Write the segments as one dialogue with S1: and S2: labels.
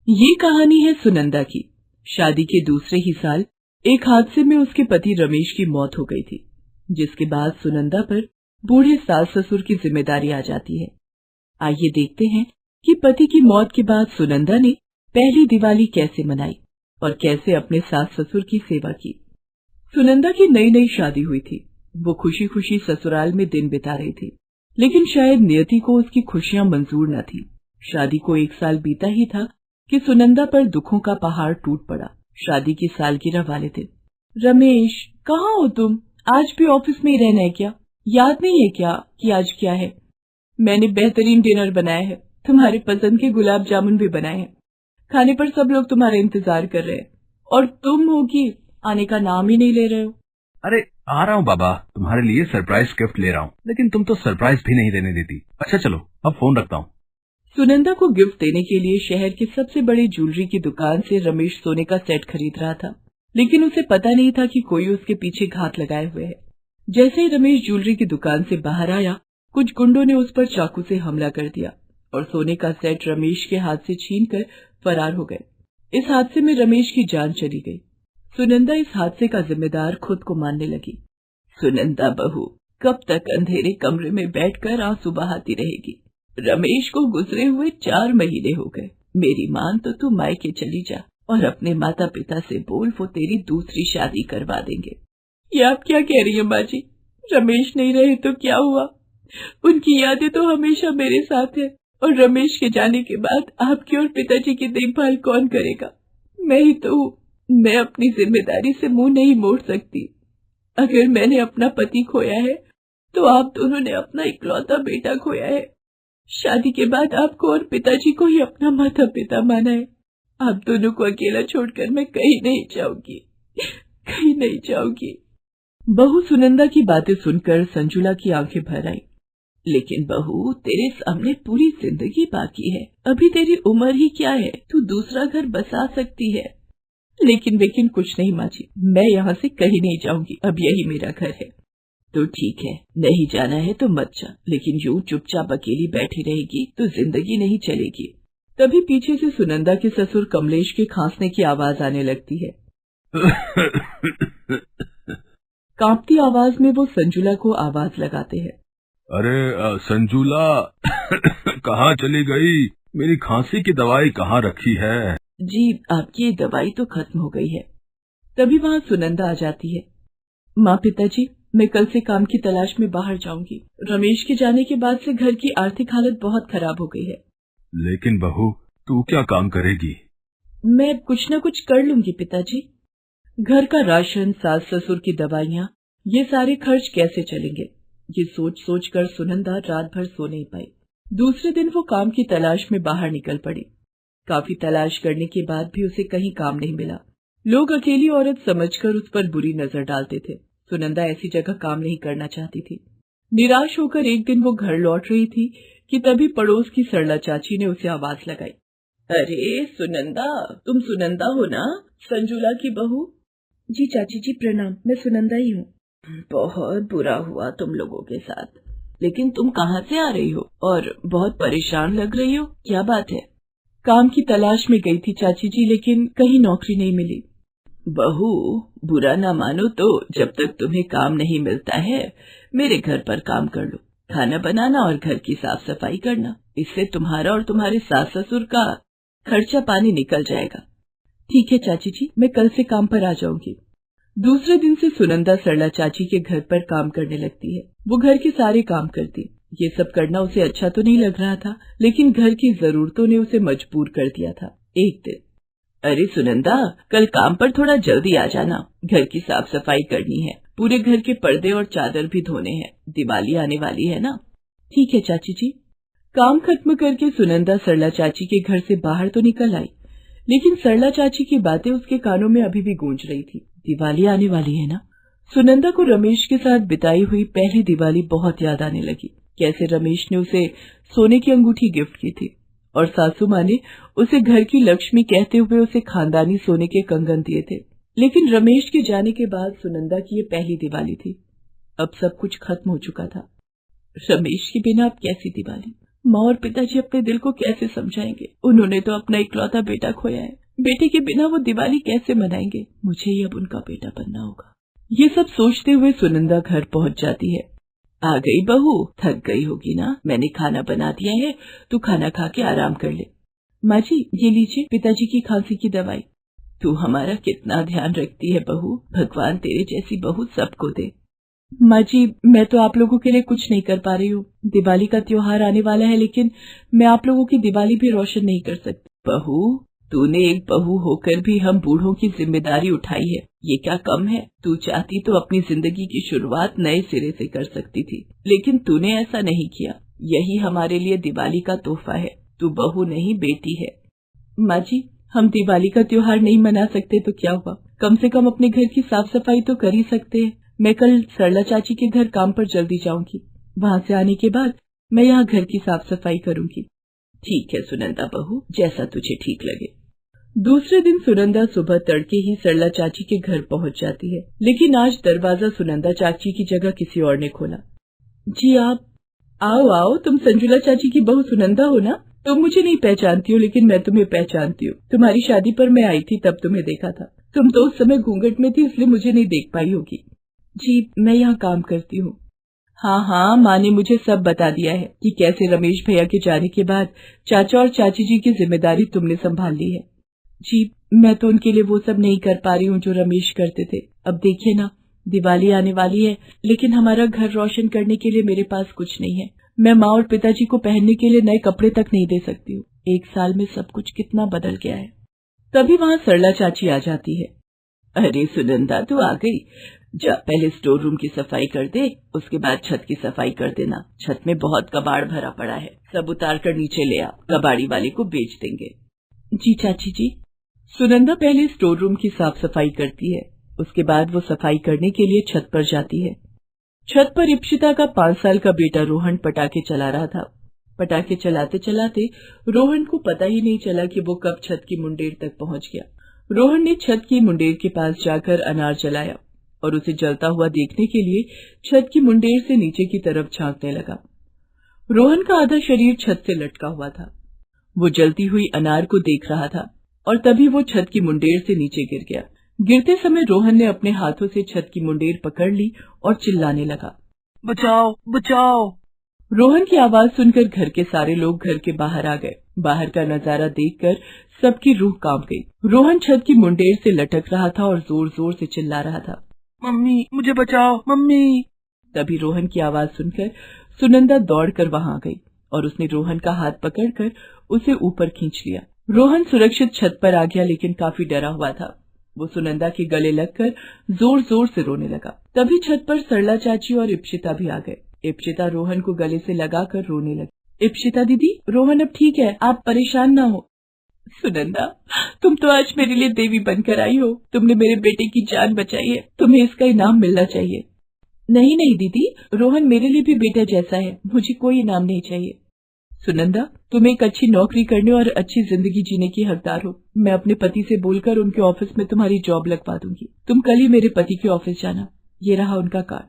S1: ये कहानी है सुनंदा की। शादी के दूसरे ही साल एक हादसे में उसके पति रमेश की मौत हो गई थी, जिसके बाद सुनंदा पर बूढ़े सास ससुर की जिम्मेदारी आ जाती है। आइए देखते हैं कि पति की मौत के बाद सुनंदा ने पहली दिवाली कैसे मनाई और कैसे अपने सास ससुर की सेवा की। सुनंदा की नई नई शादी हुई थी। वो खुशी खुशी ससुराल में दिन बिता रही थी, लेकिन शायद नियति को उसकी खुशियां मंजूर न थी। शादी को 1 साल बीता ही था कि सुनंदा पर दुखों का पहाड़ टूट पड़ा। शादी की सालगिरह वाले थे। रमेश, कहाँ हो तुम? आज भी ऑफिस में ही रहना है क्या? याद नहीं है क्या कि आज क्या है? मैंने बेहतरीन डिनर बनाया है, तुम्हारे पसंद के गुलाब जामुन भी बनाए हैं। खाने पर सब लोग तुम्हारा इंतजार कर रहे हैं और तुम हो कि आने का नाम ही नहीं ले रहे हो।
S2: अरे आ रहा हूँ बाबा, तुम्हारे लिए सरप्राइज गिफ्ट ले रहा हूँ, लेकिन तुम तो सरप्राइज भी नहीं देने देती। अच्छा चलो, अब फोन रखता हूँ।
S1: सुनंदा को गिफ्ट देने के लिए शहर की सबसे बड़ी ज्वेलरी की दुकान से रमेश सोने का सेट खरीद रहा था, लेकिन उसे पता नहीं था कि कोई उसके पीछे घात लगाए हुए है। जैसे ही रमेश ज्वेलरी की दुकान से बाहर आया, कुछ गुंडों ने उस पर चाकू से हमला कर दिया और सोने का सेट रमेश के हाथ से छीनकर फरार हो गए। इस हादसे में रमेश की जान चली गई। सुनंदा इस हादसे का जिम्मेदार खुद को मानने लगी। सुनंदा बहू कब तक अंधेरे कमरे में बैठकर आंसू बहाती रहेगी? रमेश को गुजरे हुए 4 महीने हो गए। मेरी मान तो तू मायके चली जा और अपने माता पिता से बोल, वो तेरी दूसरी शादी करवा देंगे। ये आप क्या कह रही हैं माँ जी? रमेश नहीं रहे तो क्या हुआ? उनकी यादें तो हमेशा मेरे साथ है, और रमेश के जाने के बाद आपकी और पिताजी की देखभाल कौन करेगा? मैं ही तो हूँ। मैं अपनी जिम्मेदारी से मुंह नहीं मोड़ सकती। अगर मैंने अपना पति खोया है तो आप दोनों ने अपना इकलौता बेटा खोया है। शादी के बाद आपको और पिताजी को ही अपना माता पिता माना है। आप दोनों को अकेला छोड़कर मैं कहीं नहीं जाऊंगी, कहीं नहीं जाऊंगी। बहू सुनंदा की बातें सुनकर संजुला की आंखें भर आई। लेकिन बहू, तेरे सामने पूरी जिंदगी बाकी है। अभी तेरी उम्र ही क्या है? तू दूसरा घर बसा सकती है। लेकिन कुछ नहीं माँ जी, मैं यहाँ से कहीं नहीं जाऊंगी। अब यही मेरा घर है। तो ठीक है, नहीं जाना है तो मत जा, लेकिन यूं चुपचाप अकेली बैठी रहेगी तो जिंदगी नहीं चलेगी। तभी पीछे से सुनंदा के ससुर कमलेश के खांसने की आवाज आने लगती है। कांपती आवाज में वो संजुला को आवाज लगाते हैं।
S2: अरे संजुला, कहाँ चली गई? मेरी खांसी की दवाई कहाँ रखी है?
S1: जी, आपकी दवाई तो खत्म हो गई है। तभी वहाँ सुनंदा आ जाती है। माँ, पिताजी, मैं कल से काम की तलाश में बाहर जाऊंगी। रमेश के जाने के बाद से घर की आर्थिक हालत बहुत खराब हो गई है।
S2: लेकिन बहू, तू क्या काम करेगी?
S1: मैं कुछ न कुछ कर लूंगी पिताजी। घर का राशन, सास ससुर की दवाइयाँ, ये सारे खर्च कैसे चलेंगे? ये सोच सोच कर सुनंदा रात भर सो नहीं पाई। दूसरे दिन वो काम की तलाश में बाहर निकल पड़ी। काफी तलाश करने के बाद भी उसे कहीं काम नहीं मिला। लोग अकेली औरत समझकर उस पर बुरी नजर डालते थे। सुनंदा ऐसी जगह काम नहीं करना चाहती थी। निराश होकर एक दिन वो घर लौट रही थी कि तभी पड़ोस की सरला चाची ने उसे आवाज लगाई। अरे सुनंदा, तुम सुनंदा हो ना, संजुला की बहू? जी चाची जी, प्रणाम। मैं सुनंदा ही हूँ। बहुत बुरा हुआ तुम लोगों के साथ, लेकिन तुम कहाँ से आ रही हो और बहुत परेशान लग रही हो? क्या बात है? काम की तलाश में गई थी चाची जी, लेकिन कहीं नौकरी नहीं मिली। बहू, बुरा ना मानो तो जब तक तुम्हें काम नहीं मिलता है, मेरे घर पर काम कर लो। खाना बनाना और घर की साफ सफाई करना, इससे तुम्हारा और तुम्हारे सास ससुर का खर्चा पानी निकल जाएगा। ठीक है चाची जी, मैं कल से काम पर आ जाऊंगी। दूसरे दिन से सुनंदा सरला चाची के घर पर काम करने लगती है। वो घर के सारे काम करती। ये सब करना उसे अच्छा तो नहीं लग रहा था, लेकिन घर की जरूरतों ने उसे मजबूर कर दिया था। एक दिन, अरे सुनंदा, कल काम पर थोड़ा जल्दी आ जाना। घर की साफ सफाई करनी है, पूरे घर के पर्दे और चादर भी धोने हैं। दिवाली आने वाली है ना। ठीक है चाची जी। काम खत्म करके सुनंदा सरला चाची के घर से बाहर तो निकल आई, लेकिन सरला चाची की बातें उसके कानों में अभी भी गूंज रही थी। दिवाली आने वाली है ना। सुनंदा को रमेश के साथ बिताई हुई पहली दिवाली बहुत याद आने लगी। कैसे रमेश ने उसे सोने की अंगूठी गिफ्ट की थी और सासू माँ ने उसे घर की लक्ष्मी कहते हुए उसे खानदानी सोने के कंगन दिए थे। लेकिन रमेश के जाने के बाद सुनंदा की ये पहली दिवाली थी। अब सब कुछ खत्म हो चुका था। रमेश के बिना अब कैसी दिवाली? माँ और पिताजी अपने दिल को कैसे समझाएंगे? उन्होंने तो अपना इकलौता बेटा खोया है। बेटे के बिना वो दिवाली कैसे मनाएंगे? मुझे ही अब उनका बेटा बनना होगा। ये सब सोचते हुए सुनंदा घर पहुंच जाती है। आ गई बहू, थक गई होगी ना? मैंने खाना बना दिया है, तू खाना खा के आराम कर ले। माँ जी, ये लीजिए पिताजी की खांसी की दवाई। तू हमारा कितना ध्यान रखती है बहू, भगवान तेरे जैसी बहू सबको दे। माँ जी, मैं तो आप लोगों के लिए कुछ नहीं कर पा रही हूँ। दिवाली का त्योहार आने वाला है, लेकिन मैं आप लोगों की दिवाली भी रोशन नहीं कर सकती। बहू, तूने एक बहू होकर भी हम बूढ़ों की जिम्मेदारी उठाई है, ये क्या कम है? तू चाहती तो अपनी जिंदगी की शुरुआत नए सिरे से कर सकती थी, लेकिन तूने ऐसा नहीं किया। यही हमारे लिए दिवाली का तोहफा है। तू बहू नहीं, बेटी है। माँ जी, हम दिवाली का त्योहार नहीं मना सकते तो क्या हुआ? कम से कम अपने घर की साफ सफाई तो कर ही सकते हैं। मैं कल सरला चाची के घर काम पर जल्दी जाऊंगी। वहाँ से आने के बाद मैं यहाँ घर की साफ सफाई करूंगी। ठीक है सुनंदा बहू, जैसा तुझे ठीक लगे। दूसरे दिन सुनंदा सुबह तड़के ही सरला चाची के घर पहुँच जाती है, लेकिन आज दरवाजा सुनंदा चाची की जगह किसी और ने खोला। जी आप? आओ आओ, तुम संजुला चाची की बहू सुनंदा हो ना? तुम मुझे नहीं पहचानती हो, लेकिन मैं तुम्हें पहचानती हूँ। तुम्हारी शादी पर मैं आई थी, तब तुम्हें देखा था। तुम तो उस समय घूंघट में थी, इसलिए मुझे नहीं देख पाई होगी। जी, मैं यहाँ काम करती हूँ। हाँ हाँ, माँ ने मुझे सब बता दिया है कि कैसे रमेश भैया के जाने के बाद चाचा और चाची जी की जिम्मेदारी तुमने संभाल ली है। जी, मैं तो उनके लिए वो सब नहीं कर पा रही हूँ जो रमेश करते थे। अब देखिए ना, दिवाली आने वाली है, लेकिन हमारा घर रोशन करने के लिए मेरे पास कुछ नहीं है। मैं माँ और पिताजी को पहनने के लिए नए कपड़े तक नहीं दे सकती हूँ। एक साल में सब कुछ कितना बदल गया है। तभी वहाँ सरला चाची आ जाती है। अरे सुनंदा, तू आ गई। जा, पहले स्टोर रूम की सफाई कर दे, उसके बाद छत की सफाई कर देना। छत में बहुत कबाड़ भरा पड़ा है, सब उतार कर नीचे ले आ, कबाड़ी वाले को बेच देंगे। जी चाची जी। सुनंदा पहले स्टोर रूम की साफ सफाई करती है, उसके बाद वो सफाई करने के लिए छत पर जाती है। छत पर इप्शिता का 5 साल का बेटा रोहन पटाखे चला रहा था। पटाखे चलाते चलाते रोहन को पता ही नहीं चला कि वो कब छत की मुंडेर तक पहुंच गया। रोहन ने छत की मुंडेर के पास जाकर अनार जलाया और उसे जलता हुआ देखने के लिए छत की मुंडेर से नीचे की तरफ झांकने लगा। रोहन का आधा शरीर छत से लटका हुआ था। वो जलती हुई अनार को देख रहा था और तभी वो छत की मुंडेर से नीचे गिर गया। गिरते समय रोहन ने अपने हाथों से छत की मुंडेर पकड़ ली और चिल्लाने लगा, बचाओ बचाओ। रोहन की आवाज सुनकर घर के सारे लोग घर के बाहर आ गए। बाहर का नजारा देखकर सबकी रूह कांप गई। रोहन छत की मुंडेर से लटक रहा था और जोर जोर से चिल्ला रहा था, मम्मी मुझे बचाओ मम्मी। तभी रोहन की आवाज सुनकर सुनंदा दौड़कर वहां आ गई और उसने रोहन का हाथ पकड़कर उसे ऊपर खींच लिया। रोहन सुरक्षित छत पर आ गया, लेकिन काफी डरा हुआ था। वो सुनंदा के गले लगकर जोर जोर से रोने लगा। तभी छत पर सरला चाची और इप्शिता भी आ गए। इप्शिता रोहन को गले से लगाकर रोने लगी। इप्शिता दीदी, रोहन अब ठीक है, आप परेशान ना हो। सुनंदा, तुम तो आज मेरे लिए देवी बनकर आई हो। तुमने मेरे बेटे की जान बचाई है, तुम्हें इसका इनाम मिलना चाहिए। नहीं नहीं दीदी, रोहन मेरे लिए भी बेटा जैसा है, मुझे कोई इनाम नहीं चाहिए। सुनंदा, तुम एक अच्छी नौकरी करने और अच्छी जिंदगी जीने की हकदार हो। मैं अपने पति से बोलकर उनके ऑफिस में तुम्हारी जॉब लगवा दूंगी। तुम कल ही मेरे पति के ऑफिस जाना। ये रहा उनका कार्ड।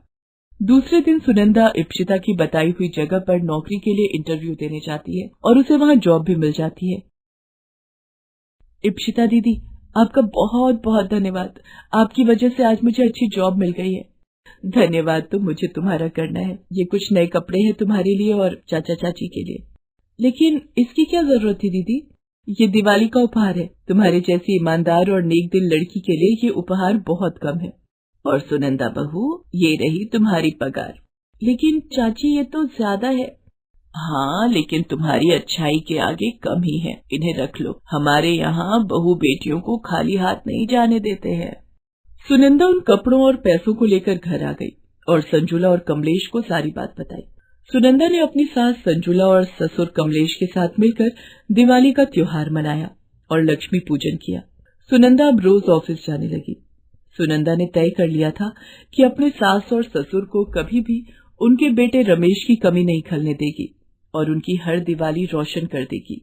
S1: दूसरे दिन सुनंदा इप्शिता की बताई हुई जगह पर नौकरी के लिए इंटरव्यू देने जाती है और उसे वहाँ जॉब भी मिल जाती है। इप्शिता दीदी, आपका बहुत बहुत धन्यवाद। आपकी वजह से आज मुझे अच्छी जॉब मिल गई है। धन्यवाद तो मुझे तुम्हारा करना है। ये कुछ नए कपड़े हैं तुम्हारे लिए और चाचा चाची के लिए। लेकिन इसकी क्या जरूरत थी दीदी? ये दिवाली का उपहार है। तुम्हारे जैसी ईमानदार और नेक दिल लड़की के लिए ये उपहार बहुत कम है। और सुनंदा बहू, ये रही तुम्हारी पगार। लेकिन चाची, ये तो ज्यादा है। हाँ, लेकिन तुम्हारी अच्छाई के आगे कम ही है। इन्हें रख लो। हमारे यहाँ बहू बेटियों को खाली हाथ नहीं जाने देते हैं। सुनंदा उन कपड़ों और पैसों को लेकर घर आ गई और संजुला और कमलेश को सारी बात बताई। सुनंदा ने अपनी सास संजुला और ससुर कमलेश के साथ मिलकर दिवाली का त्योहार मनाया और लक्ष्मी पूजन किया। सुनंदा अब रोज ऑफिस जाने लगी। सुनंदा ने तय कर लिया था कि अपने सास और ससुर को कभी भी उनके बेटे रमेश की कमी नहीं खलने देगी और उनकी हर दिवाली रोशन कर देगी।